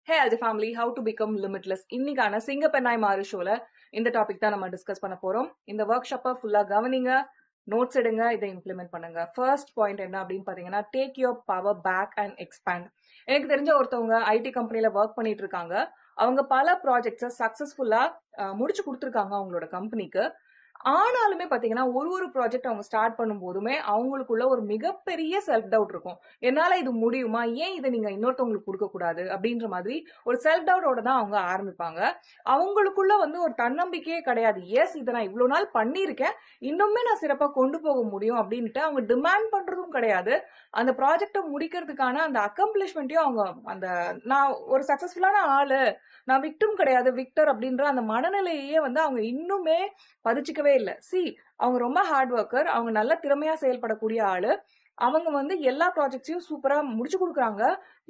Hey Aldi family, how to become limitless. இன்னைக்கான சிங்கப்பெண்ணாய் மாறு ஷோல இந்த டாபிக் தான் நம்ம டிஸ்கஸ் பண்ண போறோம். இந்த ஒர்க் ஷாப்பை ஃபுல்லா கவனிங்க, நோட்ஸ் எடுங்க, இதை இம்ப்ளிமெண்ட் பண்ணுங்க. ஃபர்ஸ்ட் பாயிண்ட் என்ன அப்படின்னு பாத்தீங்கன்னா, take your power back and expand. எனக்கு தெரிஞ்ச ஒருத்தவங்க ஐடி கம்பெனில ஒர்க் பண்ணிட்டு இருக்காங்க. அவங்க பல ப்ராஜெக்ட்ஸை சக்சஸ்ஃபுல்லா முடிச்சு கொடுத்துருக்காங்க அவங்களோட கம்பெனிக்கு. ஆனாலுமே பாத்தீங்கன்னா ஒரு ப்ராஜெக்ட் அவங்க ஸ்டார்ட் பண்ணும் போதுமே அவங்களுக்குள்ள ஒரு மிகப்பெரிய செல்ஃப் டவுட் இருக்கும். என்னால இது முடியுமா, ஏன் இதை நீங்க இன்னொருத்தவங்களுக்கு கொடுக்க கூடாது அப்படின்ற மாதிரி ஒரு செல்ஃப் டவுட்டோட தான் அவங்க ஆரம்பிப்பாங்க. அவங்களுக்குள்ள ஒரு தன்னம்பிக்கையே கிடையாது. எஸ், இதை நான் இவ்வளவு நாள் பண்ணியிருக்கேன், இன்னுமே நான் சிறப்பா கொண்டு போக முடியும் அப்படின்ட்டு அவங்க டிமாண்ட் பண்றதும் கிடையாது. அந்த ப்ராஜெக்டை முடிக்கிறதுக்கான அந்த அக்கம்ப்ளிஷ்மெண்ட்டையும் அவங்க நான் ஒரு சக்சஸ்ஃபுல்லான ஆளு, நான் விக்டும் கிடையாது, விக்டர் அப்படின்ற அந்த மனநிலையே அவங்க இன்னுமே பதிச்சுக்கவே இல்லை. அவங்க ரொம்ப ஹார்ட் ஒர்க்கர், அவங்க நல்ல திறமையா செயல்படக்கூடிய ஆளு. அவங்க எல்லா ப்ராஜெக்ட்ஸையும் சூப்பரா முடிச்சு கொடுக்குறாங்க.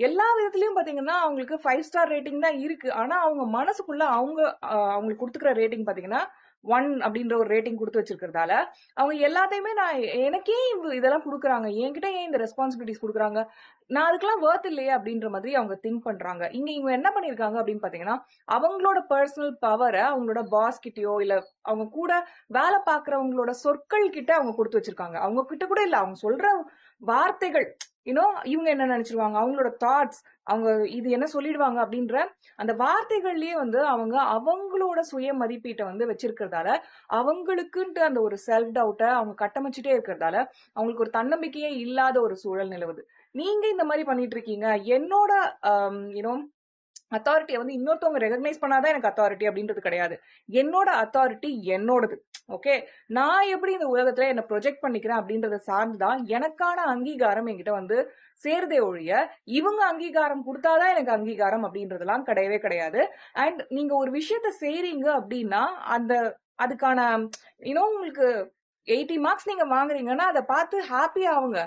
எல்லா விதத்திலயும் பாத்தீங்கன்னா அவங்களுக்கு 5 ஸ்டார் ரேட்டிங் தான் இருக்கு. ஆனா அவங்க மனசுக்குள்ள அவங்களுக்கு கொடுத்துக்கிற ரேட்டிங் பாத்தீங்கன்னா 1 அப்படின்ற ஒரு ரேட்டிங் கொடுத்து வச்சிருக்கிறதால அவங்க எல்லாத்தையுமே எனக்கே இதெல்லாம் கொடுக்குறாங்க, என்கிட்ட ஏன் இந்த ரெஸ்பான்சிபிலிட்டிஸ் கொடுக்குறாங்க, நான் அதுக்கெல்லாம் வர்த் இல்லையே அப்படின்ற மாதிரி அவங்க திங்க் பண்றாங்க. இவங்க என்ன பண்ணிருக்காங்க அப்படின்னு பாத்தீங்கன்னா, அவங்களோட பர்சனல் பவரை அவங்களோட பாஸ் கிட்டயோ இல்ல அவங்க கூட வேலை பாக்குறவங்களோட சொற்கள் கிட்ட அவங்க கொடுத்து வச்சிருக்காங்க. அவங்க கிட்ட கூட இல்ல, அவங்க சொல்ற வார்த்தைகள் இவங்க என்ன நினைச்சிருவாங்க, அவங்களோட தாட்ஸ், அவங்க இது என்ன சொல்லிடுவாங்க அப்படின்ற அந்த வார்த்தைகள்லயே அவங்க அவங்களோட சுய மதிப்பீட்டை வச்சிருக்கிறதால அவங்களுக்குன்ட்டு அந்த ஒரு செல்ஃப் டவுட்டை அவங்க கட்டமைச்சுட்டே இருக்கிறதால அவங்களுக்கு ஒரு தன்னம்பிக்கையே இல்லாத ஒரு சூழல் நிலவுது. நீங்க இந்த மாதிரி பண்ணிட்டு இருக்கீங்க. என்னோட அத்தாரிட்டியை இன்னொருத்தவங்க ரெகக்னைஸ் பண்ணாதான் எனக்கு அத்தாரிட்டி அப்படின்றது கிடையாது. என்னோட அத்தாரிட்டி என்னோடது. ஓகே, நான் எப்படி இந்த உலகத்துல என்ன ப்ரொஜெக்ட் பண்ணிக்கிறேன் அப்படின்றத சார்ந்துதான் எனக்கான அங்கீகாரம் என்கிட்ட சேருதே ஒழிய இவங்க அங்கீகாரம் கொடுத்தாதான் எனக்கு அங்கீகாரம் அப்படின்றதெல்லாம் கிடையவே கிடையாது. அண்ட் நீங்க ஒரு விஷயத்த செய்றீங்க அப்படின்னா அதுக்கான உங்களுக்கு 80 மார்க்ஸ் நீங்க வாங்குறீங்கன்னா அதை பார்த்து ஹாப்பி ஆகுங்க.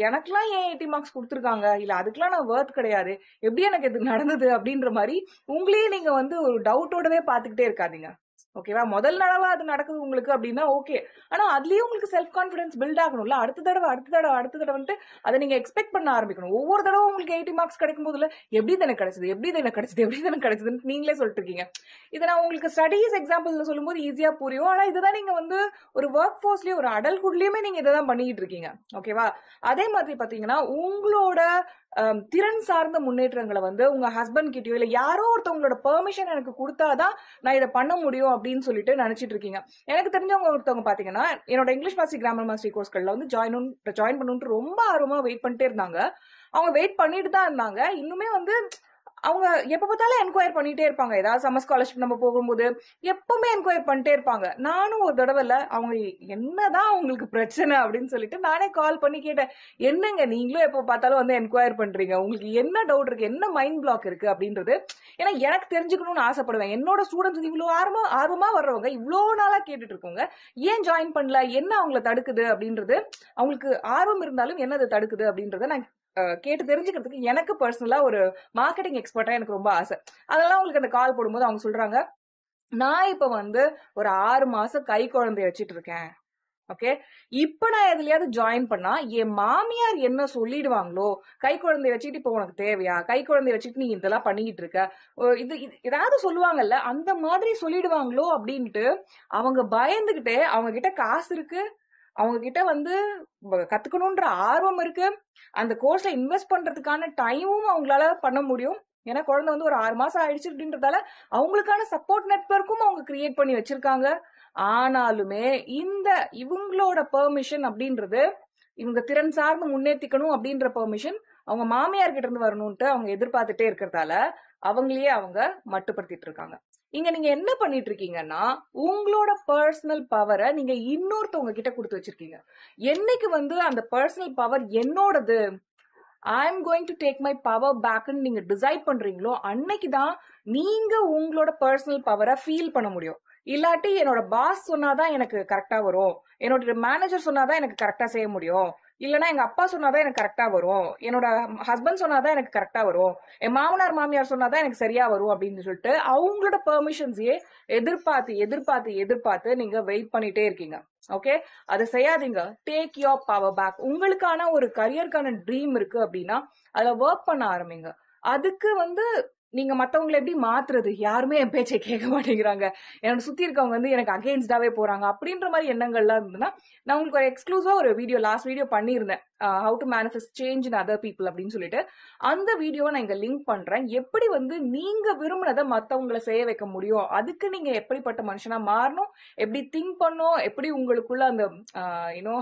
எனக்கெல்லாம் ஏன் 80 மார்க்ஸ் கொடுத்துருக்காங்க, இல்ல அதுக்கெல்லாம் நான் வர்த் கிடையாது, எப்படி எனக்கு இது நடந்தது அப்படின்ற மாதிரி உங்களையே நீங்க ஒரு டவுட்டோடவே பாத்துக்கிட்டே இருக்காதீங்க. ஓகேவா? முதல் தடவை அது நடக்குது உங்களுக்கு அப்படின்னா ஓகே, ஆனா அதுலயும் உங்களுக்கு செல்ஃப் கான்பிடன்ஸ் பில்ட் ஆகணும்ல. அடுத்த தடவை அதை நீங்க எக்ஸ்பெக்ட் பண்ண ஆரம்பிக்கணும். ஒவ்வொரு தடவை உங்களுக்கு 80 மார்க்ஸ் கிடைக்கும் போதுல எப்படி தானே கிடைச்சதுன்னு நீங்களே சொல்லிட்டு இருக்கீங்க. இதை நான் உங்களுக்கு ஸ்டடீஸ் எக்ஸாம்பிள்ல சொல்லும் போது ஈஸியா புரியும். ஆனா இதுதான் நீங்க ஒரு ஒர்க் போர்ஸ்லயே ஒரு அடல்ட்ஹுட்லயுமே நீங்க இதை தான் பண்ணிட்டு இருக்கீங்க. ஓகேவா? அதே மாதிரி பாத்தீங்கன்னா உங்களோட திறன் சார்ந்த முன்னேற்றங்களை உங்க ஹஸ்பண்ட் கிட்டயோ இல்ல யாரோ ஒருத்தவங்களோட பெர்மிஷன் எனக்கு கொடுத்தாதான் நான் இதை பண்ண முடியும் அப்படின்னு சொல்லிட்டு நினைச்சிட்டு இருக்கீங்க. எனக்கு தெரிஞ்சவங்க ஒருத்தவங்க பாத்தீங்கன்னா என்னோட இங்கிலீஷ் மாஸ்டர் கிராமர் மாஸ்டர் கோர்ஸ்கள்ல ஜாயின் பண்ணணும்னு ரொம்ப ஆர்வமா வெயிட் பண்ணிட்டே இருந்தாங்க. அவங்க வெயிட் பண்ணிட்டு தான் இருந்தாங்க. இன்னுமே அவங்க எப்ப பார்த்தாலும் என்கொயர் பண்ணிட்டே இருப்பாங்க. ஏதாவது சம்மர் ஸ்காலர்ஷிப் நம்ம போகும்போது எப்பவுமே என்கொயர் பண்ணிட்டே இருப்பாங்க. நானும் ஒரு தடவை அவங்க என்னதான் உங்களுக்கு பிரச்சனை அப்படின்னு சொல்லிட்டு நானே கால் பண்ணி கேட்டேன், என்னங்க நீங்களும் எப்ப பார்த்தாலும் என்கொயர் பண்றீங்க, உங்களுக்கு என்ன டவுட் இருக்கு, என்ன மைண்ட் பிளாக் இருக்கு அப்படின்றது. ஏன்னா எனக்கு தெரிஞ்சுக்கணும்னு ஆசைப்படுவேன். என்னோட ஸ்டூடெண்ட்ஸ் இவ்வளவு ஆர்வமா வர்றவங்க, இவ்வளவு நாளா கேட்டுட்டு இருக்கவங்க ஏன் ஜாயின் பண்ணல, என்ன அவங்களை தடுக்குது அப்படின்றது, அவங்களுக்கு ஆர்வம் இருந்தாலும் என்னது தடுக்குது அப்படின்றத நான் கேட்டு தெரிஞ்சுக்கிறதுக்கு எனக்கு பர்சனலா ஒரு மார்க்கெட்டிங் எக்ஸ்பர்ட்டா எனக்கு ரொம்ப ஆசை. அதெல்லாம் உங்களுக்கு அந்த கால் போடும்போது அவங்க சொல்றாங்க, நான் இப்ப ஒரு 6 மாசம் கை குழந்தைய வச்சிட்டு இருக்கேன். ஓகே, இப்ப நான் எதுலயாவது ஜாயின் பண்ணா என் மாமியார் என்ன சொல்லிடுவாங்களோ, கை குழந்தைய வச்சுட்டு இப்ப உனக்கு தேவையா, கை குழந்தைய வச்சுட்டு நீ இதெல்லாம் பண்ணிக்கிட்டு இருக்க, இது ஏதாவது சொல்லுவாங்கல்ல, அந்த மாதிரி சொல்லிடுவாங்களோ அப்படின்ட்டு அவங்க பயந்துகிட்டே, அவங்க கிட்ட காசு இருக்கு, அவங்க கிட்ட கத்துக்கணும்ன்ற ஆர்வம் இருக்கு, அந்த கோர்ஸ்ல இன்வெஸ்ட் பண்றதுக்கான டைமும் அவங்களால பண்ண முடியும். ஏன்னா குழந்தை ஒரு 6 மாசம் ஆயிடுச்சு அப்படின்றதால அவங்களுக்கான சப்போர்ட் நெட்வொர்க்கும் அவங்க கிரியேட் பண்ணி வச்சிருக்காங்க. ஆனாலுமே இவங்களோட பெர்மிஷன் அப்படின்றது, இவங்க திறன் சார்ந்து முன்னேற்றிக்கணும் அப்படின்ற பெர்மிஷன் அவங்க மாமியார் கிட்ட இருந்து வரணும்ட்டு அவங்க எதிர்பார்த்துட்டே இருக்கிறதால அவங்களையே அவங்க மட்டுப்படுத்திட்டு இருக்காங்க. இங்க நீங்க என்ன பண்ணிட்டு இருக்கீங்கன்னா, உங்களோட பர்சனல் பவரை நீங்க இன்னொருத்தவங்க கிட்ட கொடுத்து வச்சிருக்கீங்க. என்னைக்கு அந்த பர்சனல் பவர் என்னோடது, I am going to take my power பேக்னு நீங்க டிசைட் பண்றீங்களோ, அன்னைக்குதான் நீங்க உங்களோட பர்சனல் பவரை ஃபீல் பண்ண முடியும். இல்லாட்டி என்னோட பாஸ் சொன்னாதான் எனக்கு கரெக்டா வரும், என்னோட மேனேஜர் சொன்னாதான் எனக்கு கரெக்டா செய்ய முடியும், இல்லனா எங்க அப்பா சொன்னாதான் எனக்கு கரெக்டா வரும், என்னோட ஹஸ்பண்ட் சொன்னாதான் எனக்கு கரெக்டா வரும், என் மாமனார் மாமியார் சொன்னாதான் எனக்கு சரியா வரும் அப்படின்னு சொல்லிட்டு அவங்களோட பெர்மிஷன்ஸையே எதிர்பார்த்து நீங்க வெயிட் பண்ணிட்டே இருக்கீங்க. ஓகே, அதை செய்யாதீங்க. Take your power back. உங்களுக்கான ஒரு கரியருக்கான ட்ரீம் இருக்கு அப்படின்னா அதுல ஒர்க் பண்ண ஆரம்பிங்க. அதுக்கு வந்து நீங்க மத்தவங்களை எப்படி மாத்துறது? யாருமே என் பேச்சை கேட்க மாட்டேங்கிறாங்க. என்னோட சுத்தி இருக்கவங்க வந்து எனக்கு அகெயின்ஸ்டாவே போறாங்க. அப்படின்ற மாதிரி எண்ணங்கள்லாம் இருந்ததுன்னா, நான் உங்களுக்கு ஒரு எக்ஸ்க்ளூசிவா ஒரு லாஸ்ட் வீடியோ பண்ணியிருந்தேன். How to manifest change in other people அப்படின்னு சொல்லிட்டு. அந்த வீடியோவை நான் இங்க லிங்க் பண்றேன். எப்படி வந்து நீங்க விரும்பினதை மத்தவங்களை செய்ய வைக்க முடியும்? அதுக்கு நீங்க எப்படிப்பட்ட மனுஷனா மாறணும்? எப்படி திங்க் பண்ணணும்? எப்படி உங்களுக்குள்ள அந்த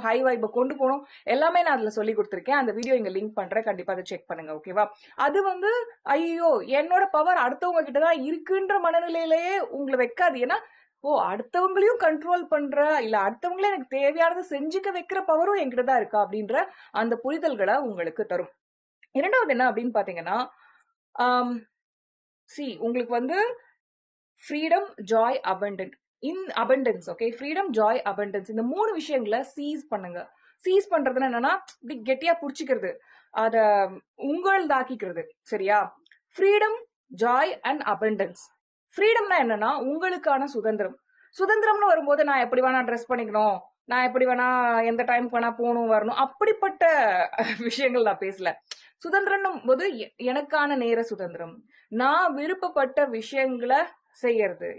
ஹை வைப்பை கொண்டு போகணும்? எல்லாமே நான் அதுல சொல்லி கொடுத்துருக்கேன். அந்த வீடியோ இங்க லிங்க் பண்றேன். கண்டிப்பா அதை செக் பண்ணுங்க. ஓகேவா? அது வந்து ஐயோ என்னோட பவர் அடுத்தவங்க கிட்டதான் இருக்குன்ற மனநிலையிலேயே உங்களை வைக்காது. ஏன்னா அடுத்தவங்களையும் கண்ட்ரோல் பண்ற இல்ல அடுத்தவங்களே எனக்கு தேவையானதை செஞ்சுக்க வைக்கிற பவரும் என்கிட்ட தான் இருக்கா அப்படின்ற அந்த புரிதல்களை உங்களுக்கு தரும். இரண்டாவது என்ன அப்படின்னு பாத்தீங்கன்னா, உங்களுக்கு வந்து freedom, Joy, abundance. Okay, freedom, Joy, abundance இந்த 3 விஷயங்களை சீஸ் பண்ணுங்க. சீஸ் பண்றதுன்னா என்னன்னா, இப்படி கெட்டியா புடிச்சுக்கிறது, அத உங்கள்தாக்கிக்கிறது. சரியா? Freedom, joy and abundance. ஃப்ரீடம்னா என்னன்னா உங்களுக்கான சுதந்திரம். சுதந்திரம்னு வரும்போது நான் எப்படி வேணா ட்ரெஸ் பண்ணிக்கணும், நான் எப்படி வேணா எந்த டைமுக்கு வேணா போகணும் வரணும், அப்படிப்பட்ட விஷயங்கள் நான் பேசல. சுதந்திரம் போது எனக்கான நேர சுதந்திரம், நான் விருப்பப்பட்ட விஷயங்களை செய்யறது,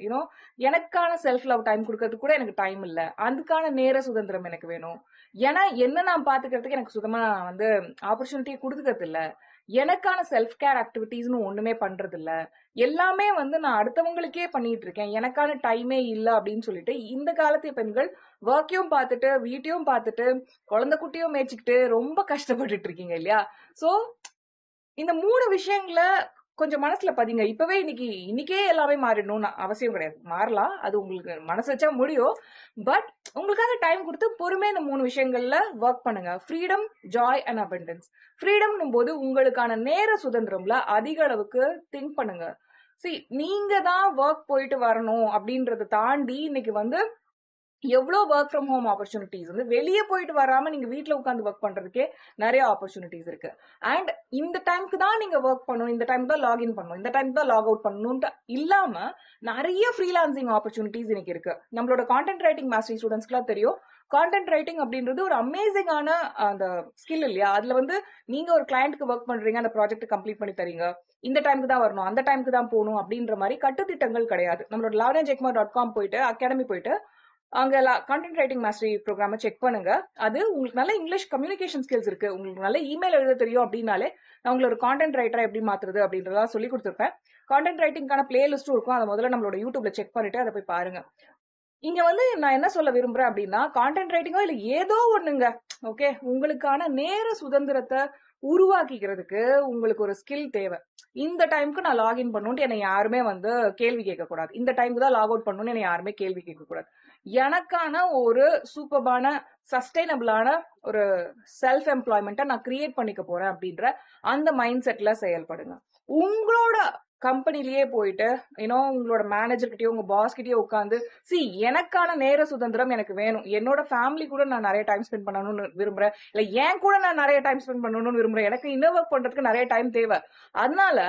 எனக்கான செல்ஃப் லவ் டைம் கொடுக்கறதுக்கு கூட எனக்கு டைம் இல்ல, அதுக்கான நேர சுதந்திரம் எனக்கு வேணும். ஏன்னா என்ன நான் பாத்துக்கிறதுக்கு எனக்கு சுத்தமா வந்து ஆப்பர்ச்சுனிட்டியை கொடுத்துக்கிறது இல்ல. எனக்கான செல்ஃப் கேர் ஆக்டிவிட்டிஸ்னு ஒண்ணுமே பண்றது இல்ல. எல்லாமே வந்து நான் அடுத்தவங்களுக்கே பண்ணிட்டு இருக்கேன், எனக்கான டைமே இல்ல அப்படின்னு சொல்லிட்டு இந்த காலத்து பெண்கள் ஒர்க்கையும் பார்த்துட்டு வீட்டையும் பார்த்துட்டு குழந்தை குட்டியும் மேய்ச்சிக்கிட்டு ரொம்ப கஷ்டப்பட்டுட்டு இருக்கீங்க இல்லையா? சோ இந்த 3 விஷயங்களை கொஞ்சம் மனசுல பதிங்க. இப்பவே இன்னைக்கே எல்லாமே மாறிடணும்னு அவசியம் கிடையாது. மாறலாம், அது உங்களுக்கு மனசு வச்சா முடியும். பட் உங்களுக்காக டைம் கொடுத்து பொறுமையா இந்த 3 விஷயங்கள்ல ஒர்க் பண்ணுங்க. Freedom, joy and abundance. ஃப்ரீடம்னும் போது உங்களுக்கான நேர சுதந்திரம்ல அதிக அளவுக்கு திங்க் பண்ணுங்க. நீங்க தான் ஒர்க் போயிட்டு வரணும் அப்படின்றத தாண்டி இன்னைக்கு வந்து எவ்வளவு ஒர்க் ஃப்ரம் ஹோம் ஆப்பர்ச்சுனிட்டிஸ் வந்து வெளியே போயிட்டு வராம நீங்க வீட்டுல உட்காந்து ஒர்க் பண்றதுக்கே நிறைய ஆப்பர்ச்சுனிட்டிஸ் இருக்கு. அண்ட் இந்த டைமுக்கு தான் நீங்க ஒர்க் பண்ணணும், இந்த டைம் தான் லாகின் பண்ணணும், இந்த டைம் தான் லாக் அவுட் பண்ணணும்னு இல்லாம நிறைய ஃப்ரீலான்சிங் ஆப்பர்ச்சுனிட்டிஸ் இன்னைக்கு இருக்கு. நம்மளோட கான்டென்ட் ரைட்டிங் மாஸ்டரி ஸ்டூடெண்ட்ஸ்க்குலாம் தெரியும், கான்டென்ட் ரைட்டிங் அப்படின்றது ஒரு அமேசிங்கான அந்த ஸ்கில் இல்லையா? அதுல வந்து நீங்க ஒரு கிளையண்ட்க்கு ஒர்க் பண்றீங்க, அந்த ப்ராஜெக்ட் கம்ப்ளீட் பண்ணி தரீங்க, இந்த டைமுக்கு தான் வரணும், அந்த டைமுக்கு தான் போகணும் அப்படின்ற மாதிரி கட்டுத்திட்டங்கள் கிடையாது. நம்மளோட lavanyajekmar.com போயிட்டு அகாடமி போயிட்டு அங்க கான்டென்ட் ரைட்டிங் மாஸ்டரி ப்ரோக்ராம செக் பண்ணுங்க. அது உங்களுக்கு நல்ல இங்கிலீஷ் கம்யூனிகேஷன் ஸ்கில்ஸ் இருக்கு, உங்களுக்கு நல்ல இமெயில் எழுத தெரியும் அப்படின்னாலே நான் உங்களை ஒரு கான்டென்ட் ரைட்டரா எப்படி மாத்துறது அப்படின்றதா சொல்லி கொடுத்துருப்பேன். கான்டென்ட் ரைட்டிங்கான பிளேலிஸ்டும் இருக்கும், அதை முதல்ல நம்மளோட யூடியூப்ல செக் பண்ணிட்டு அதை போய் பாருங்க. இங்க வந்து நான் என்ன சொல்ல விரும்புறேன் அப்படின்னா, கான்டென்ட் ரைட்டிங்கோ இல்ல ஏதோ ஒண்ணுங்க, ஓகே, உங்களுக்கான நேர சுதந்திரத்தை உருவாக்கிக்கிறதுக்கு உங்களுக்கு ஒரு ஸ்கில் தேவை. இந்த டைமுக்கு நான் லாகின் பண்ணணும்னு என்னை யாருமே வந்து கேள்வி கேட்க கூடாது, இந்த டைமுக்கு தான் லாக் அவுட் பண்ணணும்னு என்னை யாருமே கேள்வி கேட்க கூடாது. எனக்கான ஒரு சூப்பர்பான சஸ்டைனபிளான ஒரு செல்ஃப் எம்ப்ளாய்மெண்ட்டை நான் கிரியேட் பண்ணிக்க போறேன் அப்படின்ற அந்த மைண்ட் செட்ல செயல்படுங்க. உங்களோட கம்பெனிலேயே போயிட்டு உங்களோட மேனேஜர் கிட்டயோ உங்க பாஸ் கிட்டயோ உட்காந்து எனக்கான நேர சுதந்திரம் எனக்கு வேணும், என்னோட ஃபேமிலி கூட நான் நிறைய டைம் ஸ்பெண்ட் பண்ணணும்னு விரும்புறேன், இல்ல ஏன் கூட நான் நிறைய டைம் ஸ்பெண்ட் பண்ணணும்னு விரும்புறேன், எனக்கு இன்னர் ஒர்க் பண்றதுக்கு நிறைய டைம் தேவை, அதனால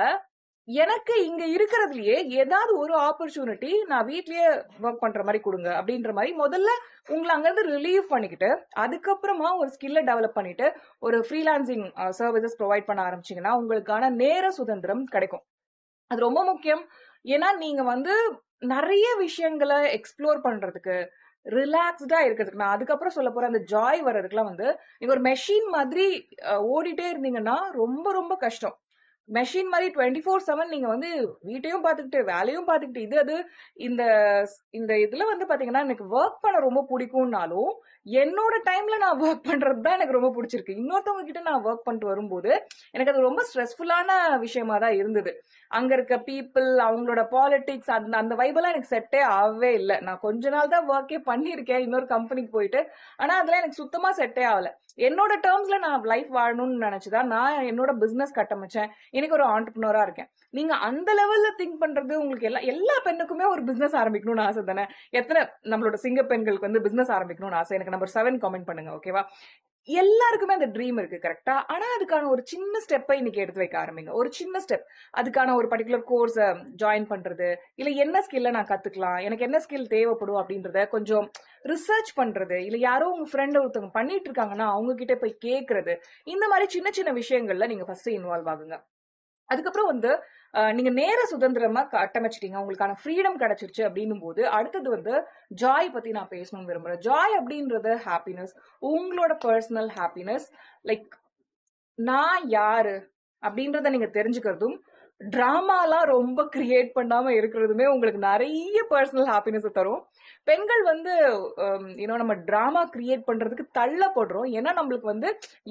எனக்கு இங்க இருக்கிறதுலயே ஏதாவது ஒரு ஆப்பர்ச்சுனிட்டி நான் வீட்லயே ஒர்க் பண்ற மாதிரி கொடுங்க அப்படின்ற மாதிரி முதல்ல உங்களை அங்கிருந்து ரிலீவ் பண்ணிக்கிட்டு அதுக்கப்புறமா ஒரு ஸ்கில்ல டெவலப் பண்ணிட்டு ஒரு ஃப்ரீலான்சிங் சர்வீசஸ் ப்ரொவைட் பண்ண ஆரம்பிச்சீங்கன்னா உங்களுக்கான நேர சுதந்திரம் கிடைக்கும். அது ரொம்ப முக்கியம். ஏன்னா நீங்க வந்து நிறைய விஷயங்களை எக்ஸ்ப்ளோர் பண்றதுக்கு, ரிலாக்ஸ்டா இருக்கிறதுக்கு, நான் அதுக்கப்புறம் சொல்ல போற அந்த ஜாய் வர்றதுக்குலாம் வந்து நீங்க ஒரு மெஷின் மாதிரி ஓடிட்டே இருந்தீங்கன்னா ரொம்ப ரொம்ப கஷ்டம். மெஷின் மாதிரி 24/7 நீங்க வந்து வீட்டையும் பாத்துக்கிட்டு வேலையும் பாத்துக்கிட்டு அது இந்த இந்த இதுல வந்து பாத்தீங்கன்னா எனக்கு ஒர்க் பண்ண ரொம்ப பிடிக்கும்னாலும் என்னோட டைம்ல நான் ஒர்க் பண்றது தான் எனக்கு ரொம்ப பிடிச்சிருக்கு. இன்னொருத்தவங்க கிட்ட நான் ஒர்க் பண்ணிட்டு வரும்போது எனக்கு அது ரொம்ப ஸ்ட்ரெஸ்ஃபுல்லான விஷயமா தான் இருந்தது. அங்க இருக்க பீப்புள், அவங்களோட பாலிடிக்ஸ், அந்த அந்த வைபெல்லாம் எனக்கு செட்டே ஆகவே இல்லை. நான் கொஞ்ச நாள் தான் ஒர்க்கே பண்ணியிருக்கேன் இன்னொரு கம்பெனிக்கு போயிட்டு, ஆனா அதெல்லாம் எனக்கு சுத்தமா செட்டே ஆகல. என்னோட டேர்ம்ஸ்ல நான் லைஃப் வாழணும்னு நினைச்சுதான் நான் என்னோட பிசினஸ் கட்டமைச்சேன், இன்னைக்கு ஒரு ஆண்டர்பிரினரா இருக்கேன். நீங்க அந்த லெவல்ல திங்க் பண்றது உங்களுக்கு எல்லா பெண்ணுக்குமே ஒரு பிசினஸ் ஆரம்பிக்கணும்னு ஆசை தானே? எத்தனை நம்மளோட சிங்க பெண்களுக்கு வந்து பிசினஸ் ஆரம்பிக்கணும்னு ஆசை? எனக்கு நம்பர் 7 கமெண்ட் பண்ணுங்க, ஓகேவா? எல்லாருக்குமே அந்த ட்ரீம் இருக்கு, கரெக்டா? ஆனா அதுக்கான ஒரு சின்ன ஸ்டெப்பை இன்னைக்கு எடுத்து வைக்க ஆரம்பிங்க. ஒரு சின்ன ஸ்டெப், அதுக்கான ஒரு பர்டிகுலர் கோர்ஸ் ஜாயின் பண்றது, இல்ல என்ன ஸ்கில்ல நான் கத்துக்கலாம், எனக்கு என்ன ஸ்கில் தேவைப்படும் அப்படின்றத கொஞ்சம் ரிசர்ச் பண்றது, இல்ல யாரோ உங்க ஃப்ரெண்ட் ஒருத்தவங்க பண்ணிட்டு இருக்காங்கன்னா அவங்க கிட்ட போய் கேட்கறது, இந்த மாதிரி சின்ன சின்ன விஷயங்கள்ல நீங்க ஃபர்ஸ்ட் இன்வால்வ் ஆகுங்க. அதுக்கப்புறம் வந்து நீங்க நேர சுதந்திரமா கட்டமைச்சிட்டீங்க, உங்களுக்கான ஃப்ரீடம் கிடைச்சிருச்சு அப்படின்னும் போது அடுத்தது வந்து ஜாய் பத்தி நான் பேசணும்னு விரும்புறேன். ஜாய் அப்படின்றது ஹாப்பினஸ், உங்களோட பர்சனல் ஹாப்பினஸ். லைக் நான் யாரு அப்படின்றத நீங்க தெரிஞ்சுக்கிறதும், டிராமாலாம் ரொம்ப கிரியேட் பண்ணாம இருக்கிறதுமே உங்களுக்கு நிறைய பர்சனல் ஹாப்பினஸ் தரும். பெண்கள் வந்து நம்ம டிராமா கிரியேட் பண்றதுக்கு தள்ளப்படுறோம். ஏன்னா நம்மளுக்கு வந்து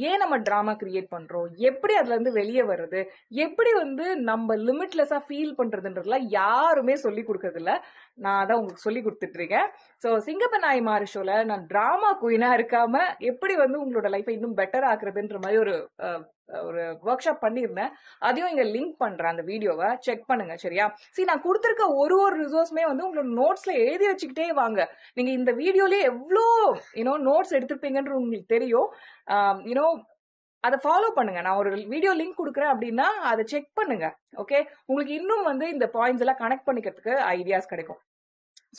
ஏன் நம்ம டிராமா கிரியேட் பண்றோம், எப்படி அதுல இருந்து வெளியே வர்றது, எப்படி வந்து நம்ம லிமிட்லெஸ்ஸா ஃபீல் பண்றதுன்றதுலாம் யாருமே சொல்லி கொடுக்கறது இல்ல. நான் அதான் உங்களுக்கு சொல்லி கொடுத்துட்டு இருக்கேன். ஸோ சிங்கப்பெண் நாய் மாறு ஷோல நான் டிராமா குயினா இருக்காம எப்படி வந்து உங்களோட லைஃபை இன்னும் பெட்டர் ஆக்குறதுன்ற மாதிரி ஒரு ஒர்க் ஷாப் பண்ணியிருந்தேன். அதையும் இங்க லிங்க் பண்றேன், அந்த வீடியோவை செக் பண்ணுங்க. சரியா? சரி, நான் கொடுத்துருக்க ஒரு ரிசோர்ஸுமே வந்து உங்களோட நோட்ஸ்ல எழுதி வச்சுக்கிட்டே வாங்க. நீங்க இந்த வீடியோலயே எவ்வளோ நோட்ஸ் எடுத்திருப்பீங்கன்ற உங்களுக்கு தெரியும். அதை ஃபாலோ பண்ணுங்க. நான் ஒரு வீடியோ லிங்க் கொடுக்குறேன் அப்படின்னா அதை செக் பண்ணுங்க. ஓகே, உங்களுக்கு இன்னும் வந்து இந்த பாயிண்ட்ஸ் எல்லாம் கனெக்ட் பண்ணிக்கிறதுக்கு ஐடியாஸ் கிடைக்கும்.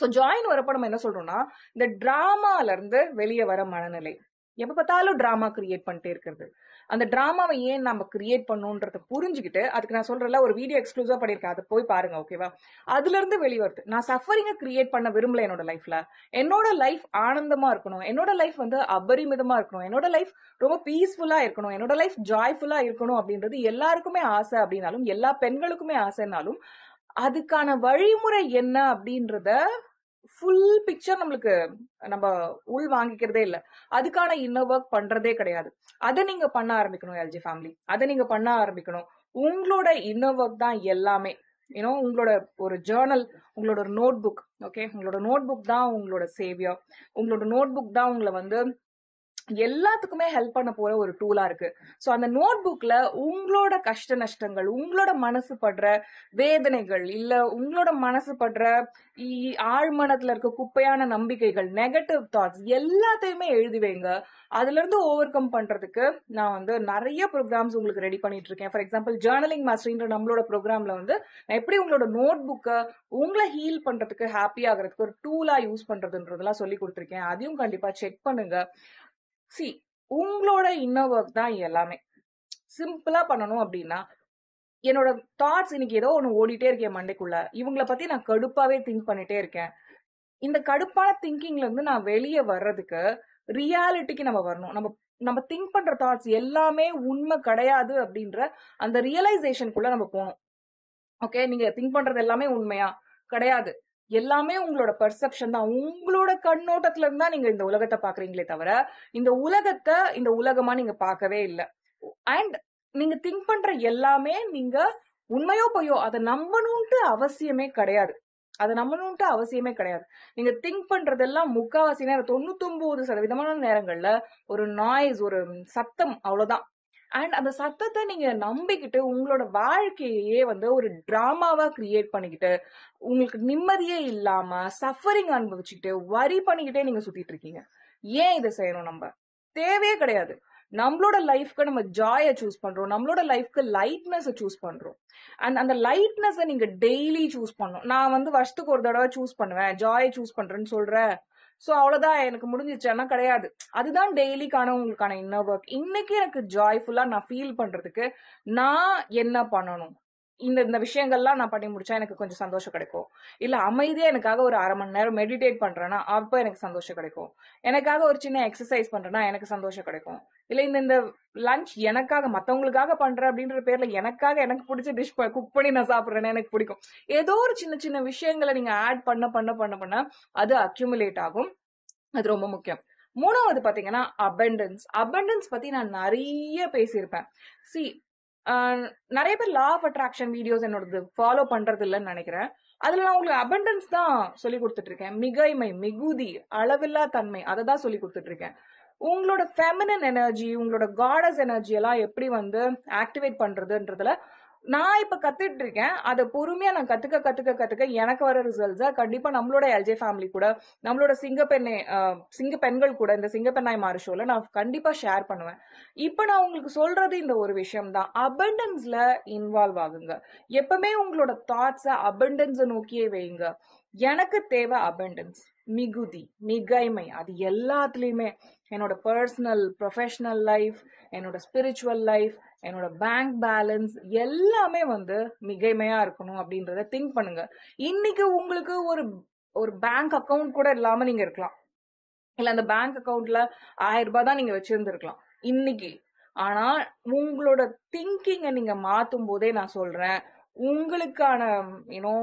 ஸோ ஜாயின் வரப்ப நம்ம என்ன சொல்றோம்னா, இந்த டிராமால இருந்து வெளியே வர மனநிலை. எப்ப பார்த்தாலும் டிராமா கிரியேட் பண்ணிட்டே இருக்கிறது, அந்த டிராமாவை ஏன் நம்ம கிரியேட் பண்ணணும்ன்றத புரிஞ்சுக்கிட்டு, அதுக்கு நான் சொல்றேன்ல ஒரு வீடியோ எக்ஸ்க்ளூசிவா பண்ணிருக்கேன், அதை போய் பாருங்க. ஓகேவா? அதுல இருந்து வெளிவருது. நான் சஃபரிங்க கிரியேட் பண்ண விரும்பல என்னோட லைஃப்ல. என்னோட லைஃப் ஆனந்தமா இருக்கணும், என்னோட லைஃப் வந்து அபரிமிதமா இருக்கணும், என்னோட லைஃப் ரொம்ப பீஸ்ஃபுல்லா இருக்கணும், என்னோட லைஃப் ஜாய்ஃபுல்லா இருக்கணும் அப்படின்றது எல்லாருக்குமே ஆசை அப்படின்னாலும், எல்லா பெண்களுக்குமே ஆசைனாலும், அதுக்கான வழிமுறை என்ன அப்படின்றத ஃபுல் பிக்சர் நம்மளுக்கு நம்ம உள் வாங்கிக்கிறதே இல்ல. அதுக்கான இன்னர் ஒர்க் பண்றதே கிடையாது. அதை நீங்க பண்ண ஆரம்பிக்கணும். எல்ஜி ஃபேமிலி, அதை நீங்க பண்ண ஆரம்பிக்கணும். உங்களோட இன்னர் ஒர்க் தான் எல்லாமே. உங்களோட ஒரு ஜேர்னல், உங்களோட ஒரு நோட் புக். ஓகே, உங்களோட நோட் புக் தான் உங்களோட சேவியர். உங்களோட நோட் புக் தான் உங்களை வந்து எல்லாத்துக்குமே ஹெல்ப் பண்ண போற ஒரு டூலா இருக்கு. சோ அந்த நோட் புக்ல உங்களோட கஷ்ட நஷ்டங்கள், உங்களோட மனசு படுற வேதனைகள், இல்ல உங்களோட மனசு படுற ஆழ்மனத்துல இருக்க குப்பையான நம்பிக்கைகள், நெகட்டிவ் தாட்ஸ் எல்லாத்தையுமே எழுதி வைங்க. அதுல இருந்து ஓவர் கம் பண்றதுக்கு நான் வந்து நிறைய ப்ரோக்ராம்ஸ் உங்களுக்கு ரெடி பண்ணிட்டு இருக்கேன். ஃபார் எக்ஸாம்பிள் ஜேர்னலிங் மாஸ்டர்ன்ற நம்மளோட ப்ரோக்ராம்ல வந்து நான் எப்படி உங்களோட நோட் புக்கை உங்களை ஹீல் பண்றதுக்கு, ஹாப்பி ஆகிறதுக்கு ஒரு டூலா யூஸ் பண்றதுன்றதெல்லாம் சொல்லி கொடுத்துருக்கேன். அதையும் கண்டிப்பா செக் பண்ணுங்க. சி, உங்களோட இன்னர் ஒர்க் தான் எல்லாமே. சிம்பிளா பண்ணணும் அப்படின்னா, என்னோட தாட்ஸ் இன்னைக்கு ஏதோ ஒன்று ஓடிட்டே இருக்கேன் மண்டைக்குள்ள, இவங்களை பத்தி நான் கடுப்பாவே திங்க் பண்ணிட்டே இருக்கேன். இந்த கடுப்பான திங்கிங்ல இருந்து நான் வெளியே வர்றதுக்கு ரியாலிட்டிக்கு நம்ம வரணும். நம்ம திங்க் பண்ற தாட்ஸ் எல்லாமே உண்மை கிடையாது அப்படின்ற அந்த ரியலைசேஷனுக்குள்ள நம்ம போகணும். ஓகே, நீங்க திங்க் பண்றது எல்லாமே உண்மையா கிடையாது. எல்லாமே உங்களோட பெர்செப்ஷன் தான். உங்களோட கண்ணோட்டத்துல இருந்தா நீங்க இந்த உலகத்தை பாக்குறீங்களே தவிர, இந்த உலகத்தை இந்த உலகமா நீங்க பார்க்கவே இல்லை. அண்ட் நீங்க திங்க் பண்ற எல்லாமே நீங்க உண்மையோ பொய்யோ அதை நம்பணும்ட்டு அவசியமே கிடையாது. அதை நம்பணும்ட்டு அவசியமே கிடையாது. நீங்க திங்க் பண்றதெல்லாம் முக்காவாசி நேரம் 99% நேரங்கள்ல ஒரு நாய்ஸ், ஒரு சத்தம், அவ்வளவுதான். அண்ட் அந்த சத்தத்தை நீங்க நம்பிக்கிட்டு உங்களோட வாழ்க்கையே வந்து ஒரு டிராமாவா கிரியேட் பண்ணிக்கிட்டு, உங்களுக்கு நிம்மதியே இல்லாம சஃபரிங் அனுபவிச்சுக்கிட்டு வரி பண்ணிக்கிட்டே நீங்க சுத்திட்டு இருக்கீங்க. ஏன் இதை செய்யணும்? நம்ம தேவையே கிடையாது. நம்மளோட லைஃப்க்கு நம்ம ஜாயை சூஸ் பண்றோம், நம்மளோட லைஃப்க்கு லைட்னஸ் சூஸ் பண்றோம். அண்ட் அந்த லைட்னஸ் நீங்க டெய்லி சூஸ் பண்ணணும். நான் வந்து வருஷத்துக்கு ஒரு தடவை சூஸ் பண்ணுவேன், ஜாயை சூஸ் பண்றேன்னு சொல்றேன், சோ அவ்வளவுதான் எனக்கு முடிஞ்சிச்சுன்னா கிடையாது. அதுதான் டெய்லிக்கான உங்களுக்கான இன்னர் ஒர்க். இன்னைக்கு எனக்கு ஜாய்ஃபுல்லா நான் ஃபீல் பண்றதுக்கு நான் என்ன பண்ணணும்? இந்த விஷயங்கள்லாம் நான் பண்ணி முடிச்சா எனக்கு கொஞ்சம் சந்தோஷம் கிடைக்கும். இல்ல அமைதியா எனக்காக ஒரு 1/2 மணி நேரம் மெடிடேட் பண்றேன்னா அப்ப எனக்கு சந்தோஷம் கிடைக்கும். எனக்காக ஒரு சின்ன எக்ஸசைஸ் பண்றேன்னா எனக்கு சந்தோஷம் கிடைக்கும். இல்ல இந்த லஞ்ச் எனக்காக மத்தவங்களுக்காக பண்றேன் அப்படின்ற பேர்ல எனக்காக எனக்கு பிடிச்ச டிஷ் குக் பண்ணி நான் சாப்பிடுறேன்னா எனக்கு பிடிக்கும். ஏதோ ஒரு சின்ன சின்ன விஷயங்களை நீங்க ஆட் பண்ண பண்ண பண்ண பண்ண அது அக்யூமுலேட் ஆகும். அது ரொம்ப முக்கியம். மூணாவது பாத்தீங்கன்னா அபண்டன்ஸ் பத்தி நான் நிறைய பேசியிருப்பேன். சி, நிறைய பேர் லா ஆஃப் அட்ராக்ஷன் வீடியோஸ் என்னோடது ஃபாலோ பண்றது இல்லைன்னு நினைக்கிறேன். அதுல நான் உங்களுக்கு அபண்டன்ஸ் தான் சொல்லி கொடுத்துட்டு இருக்கேன். மிகைமை, மிகுதி, அளவில்லா தன்மை, அதை தான் சொல்லி கொடுத்துட்டு இருக்கேன். உங்களோட ஃபெமினன் எனர்ஜி, உங்களோட காடஸ் எனர்ஜி எல்லாம் எப்படி வந்து ஆக்டிவேட் பண்றதுன்றதுல நான் இப்ப கத்துட்டு இருக்கேன். அதை பொறுமையா நான் கத்துக்க எனக்கு வர ரிசல்ட்ஸை கண்டிப்பா நம்மளோட எல்ஜே ஃபேமிலி கூட, நம்மளோட சிங்க பெண்கள் கூட இந்த சிங்கப்பெண்ணாய் மாறு ஷோல நான் கண்டிப்பா ஷேர் பண்ணுவேன். இப்ப நான் உங்களுக்கு சொல்றது இந்த ஒரு விஷயம் தான். அபண்டன்ஸ்ல இன்வால்வ் ஆகுங்க. எப்பவுமே உங்களோட தாட்ஸை அபண்டன்ஸை நோக்கியே வைங்க. எனக்கு தேவை அபண்டன்ஸ், மிகுதி, மிகைமை, அது எல்லாத்துலயுமே. என்னோட பர்சனல் ப்ரொஃபஷனல் லைஃப், என்னோட ஸ்பிரிச்சுவல் லைஃப், என்னோட பேங்க் பேலன்ஸ் எல்லாமே வந்து மிகைமையா இருக்கணும் அப்படின்றத திங்க் பண்ணுங்க. இன்னைக்கு உங்களுக்கு ஒரு ஒரு பேங்க் அக்கவுண்ட் கூட இல்லாம நீங்க இருக்கலாம். இல்ல அந்த பேங்க் அக்கவுண்ட்ல 1000 ரூபாய் தான் நீங்க வச்சிருந்திருக்கலாம் இன்னைக்கு. ஆனா உங்களோட திங்கிங்கை நீங்க மாத்தும் போதே நான் சொல்றேன், உங்களுக்கான யூனோ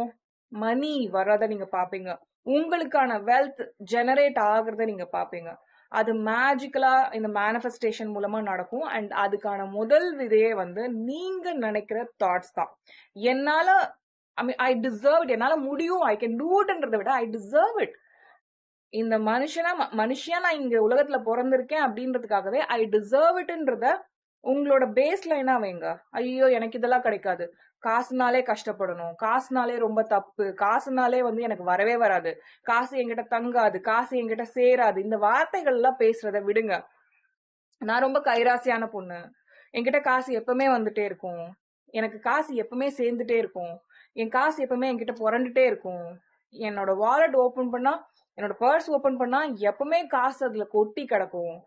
மணி வர்றத நீங்க பாப்பீங்க. உங்களுக்கான வெல்த் ஜெனரேட் ஆகுறத நீங்க பாப்பீங்க. அது மேஜிக்கலா இந்த மேனிஃபெஸ்டேஷன் மூலமா நடக்கும். அண்ட் அதுக்கான முதல் விதையே வந்து நீங்க நினைக்கிற தாட்ஸ் தான். என்னால ஐ டிசர்வ் இட், என்னால முடியும், ஐ கேன் டூ இட்ன்றதை விட ஐ டிசர்வ் இட். இந்த மனுஷியா நான் இங்க உலகத்துல பிறந்திருக்கேன் அப்படின்றதுக்காகவே ஐ டிசர்வ் இட்ன்றத உங்களோட பேஸ் லைனா வைங்க. ஐயோ எனக்கு இதெல்லாம் கிடைக்காது, காசுனாலே கஷ்டப்படணும், காசுனாலே ரொம்ப தப்பு, காசுனாலே வந்து எனக்கு வரவே வராது, காசு என்கிட்ட தங்காது, காசு என்கிட்ட சேராது, இந்த வார்த்தைகள் எல்லாம் பேசுறத விடுங்க. நான் ரொம்ப கைராசியான பொண்ணு, என்கிட்ட காசு எப்பவுமே வந்துட்டே இருக்கும், எனக்கு காசு எப்பவுமே சேர்ந்துட்டே இருக்கும், என் காசு எப்பவுமே என்கிட்ட புரண்டுட்டே இருக்கும், என்னோட வாலெட் ஓபன் பண்ணா, என்னோட பர்ஸ் ஓபன் பண்ணா எப்பவுமே காசு அதுல கொட்டி கிடக்கும்.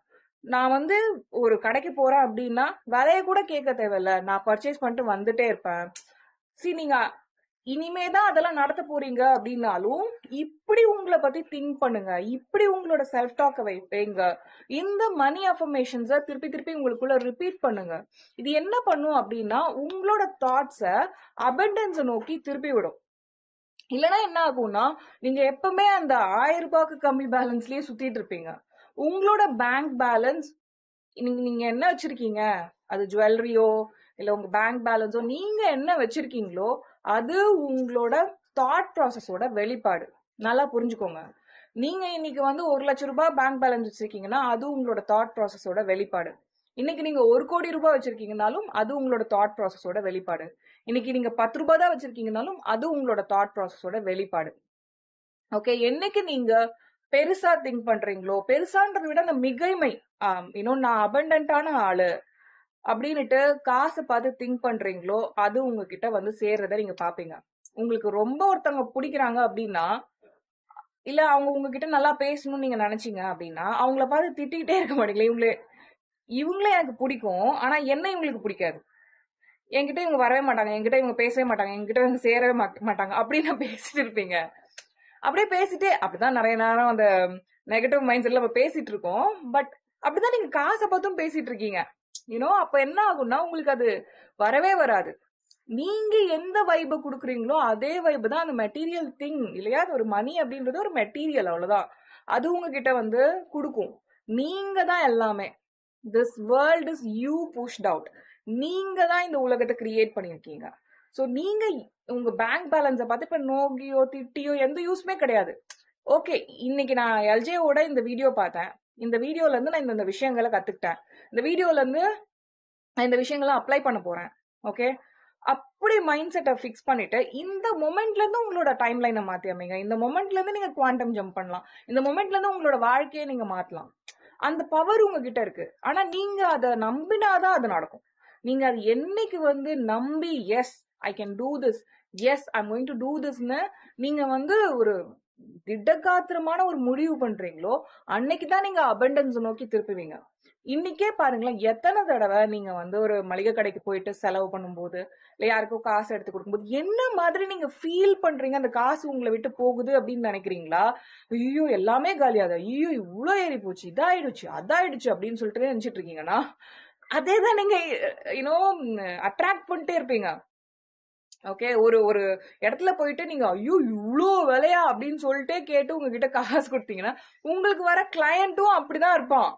நான் வந்து ஒரு கடைக்கு போறேன் அப்படின்னா விலைய கூட கேட்க தேவையில்ல, நான் பர்ச்சேஸ் பண்ணிட்டு வந்துட்டே இருப்பேன். நீங்க இனிமேதான் அதெல்லாம் நடத்த போறீங்க அப்படின்னாலும் இப்படி உங்களை பத்தி திங்க் பண்ணுங்க, இப்படி உங்களோட செல்ஃப் டாக்க வைப்பீங்க. இந்த மணி அஃபர்மேஷன்ஸை திருப்பி திருப்பி உங்களுக்குள்ள ரிப்பீட் பண்ணுங்க. இது என்ன பண்ணும் அப்படின்னா உங்களோட தாட்ஸை அபண்டன்ஸை நோக்கி திருப்பி விடும். இல்லைன்னா என்ன ஆகும்னா நீங்க எப்பவுமே அந்த 1000 ரூபாய்க்கு கம்மி பேலன்ஸ்லயே சுத்திட்டு இருப்பீங்க. உங்களோட பேங்க் பேலன்ஸ் நீங்க என்ன வச்சிருக்கீங்க, அது ஜுவல்லரியோ இல்ல உங்க பேங்க் பேலன்ஸோ, நீங்க என்ன வச்சிருக்கீங்களோ அது உங்களோட தாட் ப்ராசஸோட வெளிப்பாடு. நல்லா புரிஞ்சுக்கோங்க. நீங்க இன்னைக்கு வந்து 1,00,000 ரூபாய் பேங்க் பேலன்ஸ் வச்சிருக்கீங்கன்னா அது உங்களோட தாட் ப்ராசஸோட வெளிப்பாடு. இன்னைக்கு நீங்க 1 கோடி ரூபாய் வச்சிருக்கீங்கனாலும் அது உங்களோட தாட் ப்ராசஸோட வெளிப்பாடு. இன்னைக்கு நீங்க 10 ரூபாய் தான் வச்சிருக்கீங்கனாலும் அது உங்களோட தாட் ப்ராசஸோட வெளிப்பாடு. ஓகே, என்னைக்கு நீங்க பெருசா திங்க் பண்றீங்களோ, பெருசான்றதை விட அந்த மிகைமை, இன்னும் நான் அபண்டன்டான ஆளு அப்படின்னுட்டு காசை பார்த்து திங்க் பண்றீங்களோ அது உங்ககிட்ட வந்து சேர்றத நீங்க பாப்பீங்க. உங்களுக்கு ரொம்ப ஒருத்தவங்க பிடிக்கிறாங்க அப்படின்னா, இல்ல அவங்க உங்ககிட்ட நல்லா பேசணும்னு நீங்க நினைச்சீங்க அப்படின்னா அவங்கள பார்த்து திட்டிகிட்டே இருக்க மாட்டீங்களே, இவங்களே எனக்கு பிடிக்கும் ஆனா என்ன இவங்களுக்கு பிடிக்காது, என்கிட்ட இவங்க வரவே மாட்டாங்க, என்கிட்ட இவங்க பேசவே மாட்டாங்க, என்கிட்ட இவங்க சேரவே மாட்டாங்க அப்படின்னு பேசிட்டு இருப்பீங்க. அப்படியே பேசிட்டு அப்படிதான் நிறைய நேரம் அந்த நெகட்டிவ் மைண்ட் செட்ல நம்ம பேசிட்டு இருக்கோம். பட் அப்படிதான் நீங்க காசை பார்த்தும் பேசிட்டு இருக்கீங்க. அப்ப என்ன ஆகும்னா உங்களுக்கு அது வரவே வராது. நீங்க எந்த வைபை கொடுக்குறீங்களோ அதே வைபு தான் அந்த மெட்டீரியல் திங் இல்லையா. அது ஒரு மணி அப்படின்றது ஒரு மெட்டீரியல், அவ்வளவுதான். அது உங்ககிட்ட வந்து கொடுக்கும். நீங்க தான் எல்லாமே. This world is you pushed out. நீங்க தான் இந்த உலகத்தை கிரியேட் பண்ணிருக்கீங்க. ஸோ நீங்க உங்க பேங்க் பேலன்ஸை பார்த்து இப்ப நோகியோ திட்டியோ எந்த யூஸ்மே கிடையாது. ஓகே, இன்னைக்கு நான் எல்ஜேவோட இந்த வீடியோ பார்த்தேன், இந்த வீடியோல இருந்து நான் இந்த விஷயங்களை கத்துக்கிட்டேன், இந்த வீடியோல இருந்து நான் இந்த விஷயங்களை அப்ளை பண்ண போறேன். ஓகே, அப்படி மைண்ட் செட்டை ஃபிக்ஸ் பண்ணிட்டு இந்த மொமெண்ட்ல இருந்து உங்களோட டைம் லைனை மாத்தி அமைங்க. இந்த மொமெண்ட்ல இருந்து நீங்க குவாண்டம் ஜம்ப் பண்ணலாம். இந்த மொமெண்ட்ல இருந்து உங்களோட வாழ்க்கையை நீங்க மாத்தலாம். அந்த பவர் உங்ககிட்ட இருக்கு. ஆனா நீங்க அதை நம்பினாதான் அது நடக்கும். நீங்க அது என்னைக்கு வந்து நம்பி yes I can do this, yes I am going to do திஸ்ன்னு நீங்க வந்து ஒரு திடகாத்திரமான ஒரு முடிவு பண்றீங்களோ அன்னைக்குதான் நீங்க அபண்டன்ஸ் நோக்கி திருப்புவீங்க. இன்னைக்கே பாருங்களேன், எத்தனை தடவை நீங்க வந்து ஒரு மளிகை கடைக்கு போயிட்டு செலவு பண்ணும்போது இல்ல யாருக்கும் காசு எடுத்து கொடுக்கும்போது என்ன மாதிரி நீங்க ஃபீல் பண்றீங்க, அந்த காசு உங்களை விட்டு போகுது அப்படின்னு நினைக்கிறீங்களா? ஐயோ எல்லாமே காலியாது, ஐயோ இவ்வளோ ஏறி போச்சு, இதாயிடுச்சு அதாயிடுச்சு அப்படின்னு சொல்லிட்டு நினைச்சிட்டு இருக்கீங்கன்னா அதே தான் நீங்க அட்ராக்ட் பண்ணிட்டே இருப்பீங்க. ஓகே, ஒரு ஒரு இடத்துல போயிட்டு நீங்க ஐயோ இவ்வளோ விலையா அப்படின்னு சொல்லிட்டே கேட்டு உங்ககிட்ட காசு கொடுத்தீங்கன்னா உங்களுக்கு வர கிளையண்ட்டும் அப்படிதான் இருப்பான்.